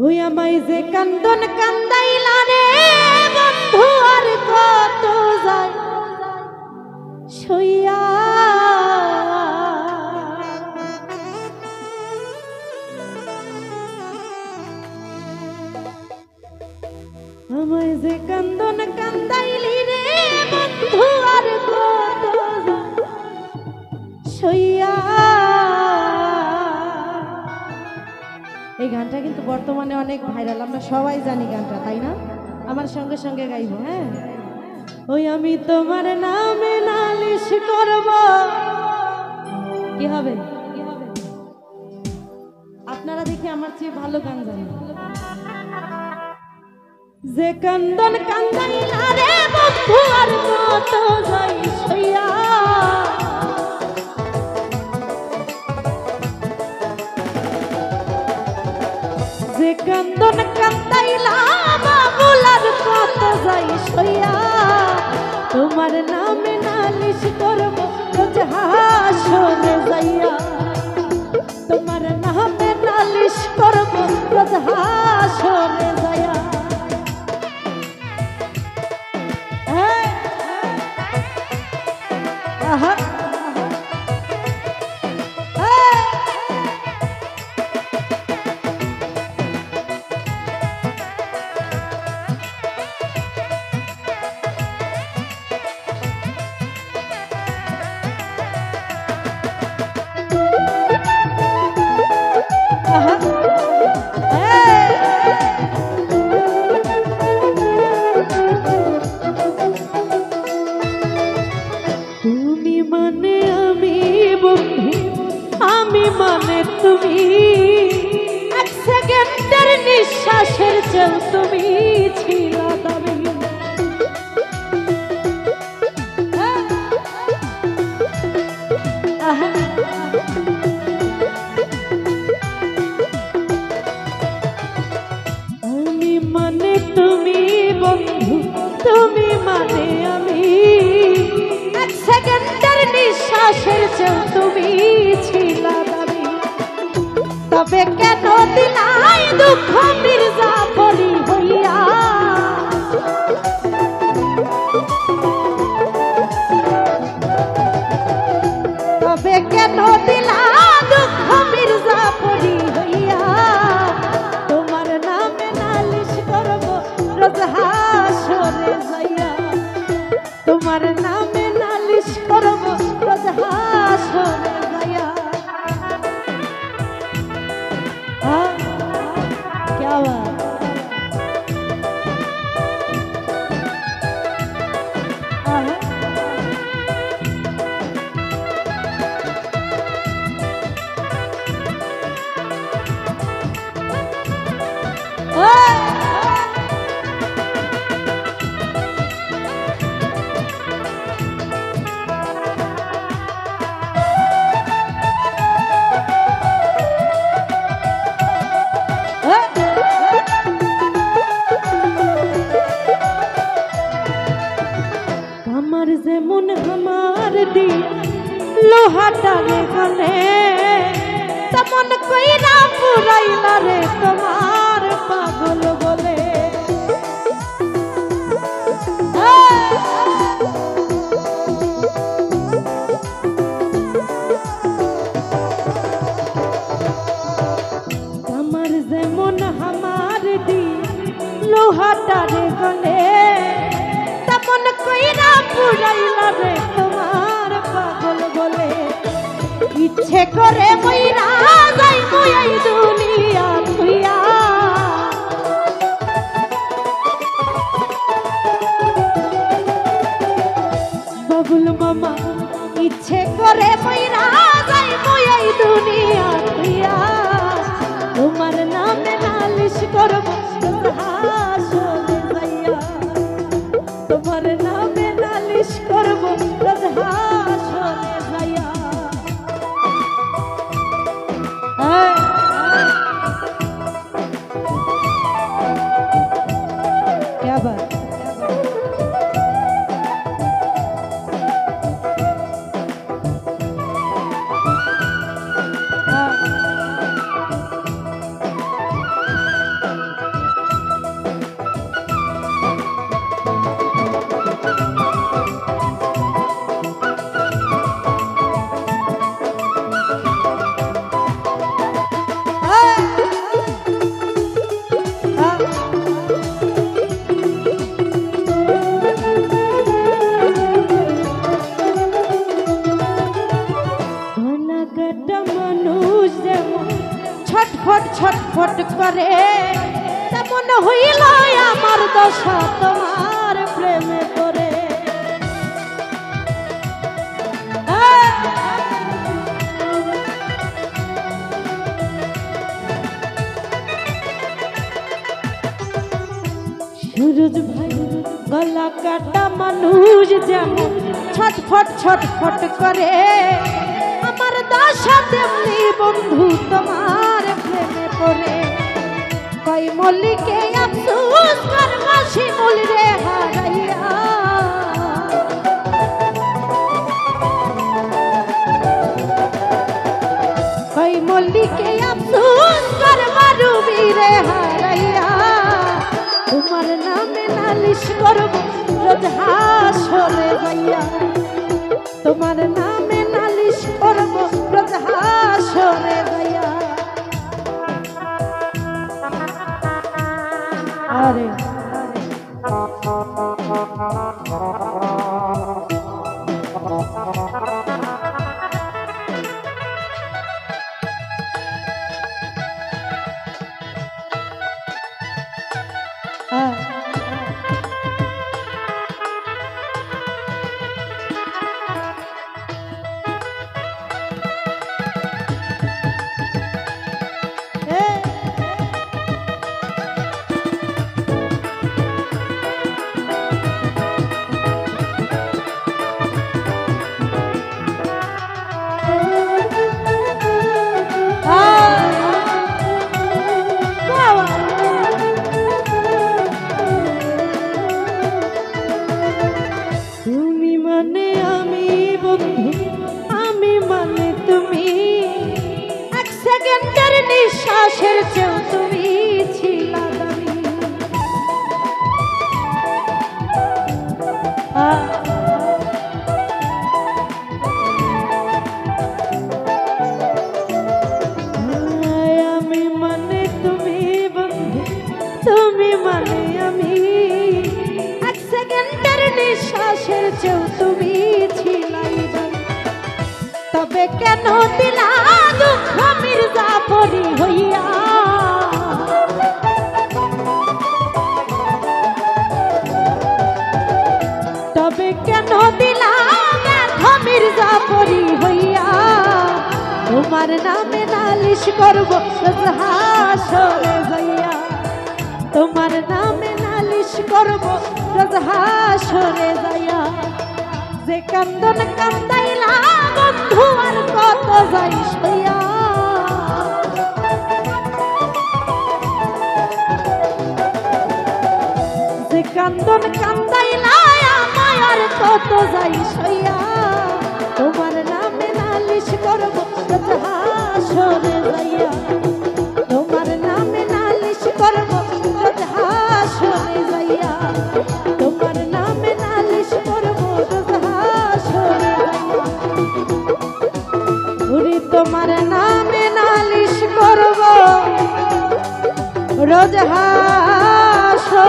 ওই আমায় যে কান্দন কান্দাইলা রে বন্ধু আর কত যায় সইয়া আমায় যে কান্দন কান্দাইলি রে বন্ধু আর কত সইয়া। এই গানটা কিন্তু বর্তমানে অনেক ভাইরাল, আমরা সবাই জানি গানটা, তাই না? আমার সঙ্গে সঙ্গে গাইবো। হ্যাঁ, ওই আমি তোমার নামে নালিশ করব। কি হবে? আপনারা দেখি আমার চেয়ে ভালো গান জানেন। যে কান্দন কান্দাইলা রে বন্ধু আর কত যাই সইয়া, যে কান্দন কান্দাইলা বাবুল আর কত যাই সইয়া। তোমার নামে নালিশ করব রোজ হাসরে যাইয়া, তোমার নামে নালিশ করব রোজ হাসরে যাইয়া। তুমি মানে আমি বন্ধু, আমি মানে তুমি, এক সেকেন্ডের নিঃশ্বাসের চেয়েও তুমি ছিল দামি। আমি মানে তুমি বন্ধু, তুমি মানে আমি, এক সেকেন্ডের নিঃশ্বাসের চেয়েও তুমি ছিল দামি। তবে কেন দিলাই দুঃখ মির্জাফরি হইয়া, তবে কেন দিলা দুঃখ মির্জাফরি হইয়া। তোমার নামে নালিশ করব রোজ হাসরে যাইয়া, তোমার নামে নালিশ করব রোজ হাসরে যাইয়া। क्या बात। আমার যেমন আমার দি লোহাটা রে গলে, তেমন কইরা পুরাইলা রে তোমার পাগল বলে। আমার যেমন আমার দি লোহাটা রে গলে, তেমন কইরা পুরাইলা রে তোমার পাগল বলে। ইচ্ছে করে মইরা যাই মই এই দুনিয়া থুইয়া, বাবুল মামা ইচ্ছে করে মইরা যাই মই এই দুনিয়া থুইয়া। তোমার নামে নালিশ করব হাসরে যাইয়া, তোমার নামে নালিশ করব রোজ হাসরে যাইয়া। क्या बात। করে তেমন হইল আমার দশা তোমার প্রেমে পড়ে। সুরজ ভাই গলা কাটা মানুষ যেমন ছটফট ছটফট করে আমার দশা তেমনি বন্ধু তোমার প্রেমে পড়ে। কই মল্লিকে আফসোস করবা শিমুল রে হারাইয়া, কই মল্লিকে আফসোস করবা রুবি রে হারাইয়া। তোমার নামে নালিশ করব রোজ হাসরে যাইয়া, তোমার নামে নালিশ করব রোজ হাসরে যাইয়া। আরে নিঃশ্বাসের চেয়েও তুমি ছিলা দামি। আমি মানে তুমি বন্ধু, তুমি মানে আমি, এক সেকেন্ডের নিঃশ্বাসের চেয়েও তুমি ছিলাই দামি। তবে কেন দিলা দুঃখ মির্জাফরি হইয়া, তবে কেন দিলা ব্যথা মির্জাফরি হইয়া। তোমার নামে নালিশ করব রোজ হাসরে যাইয়া, তোমার নামে নালিশ করব রোজ হাসরে যাইয়া। যে কান্দন কান্দাইলা বন্ধু আর কত যাইস হইয়া, যে কান্দন কান্দাইলা আমায় আর কত যাইস হইয়া। তোমার নামে নালিশ করব রোজ হাসরে যাইয়া, তোমার নামে নালিশ করব রোজ হাসরে যাইয়া, তোমার নামে নালিশ করব রোজ হাসরে যাইয়া। ওরে তোমার নামে নালিশ করব রোজ হাসরে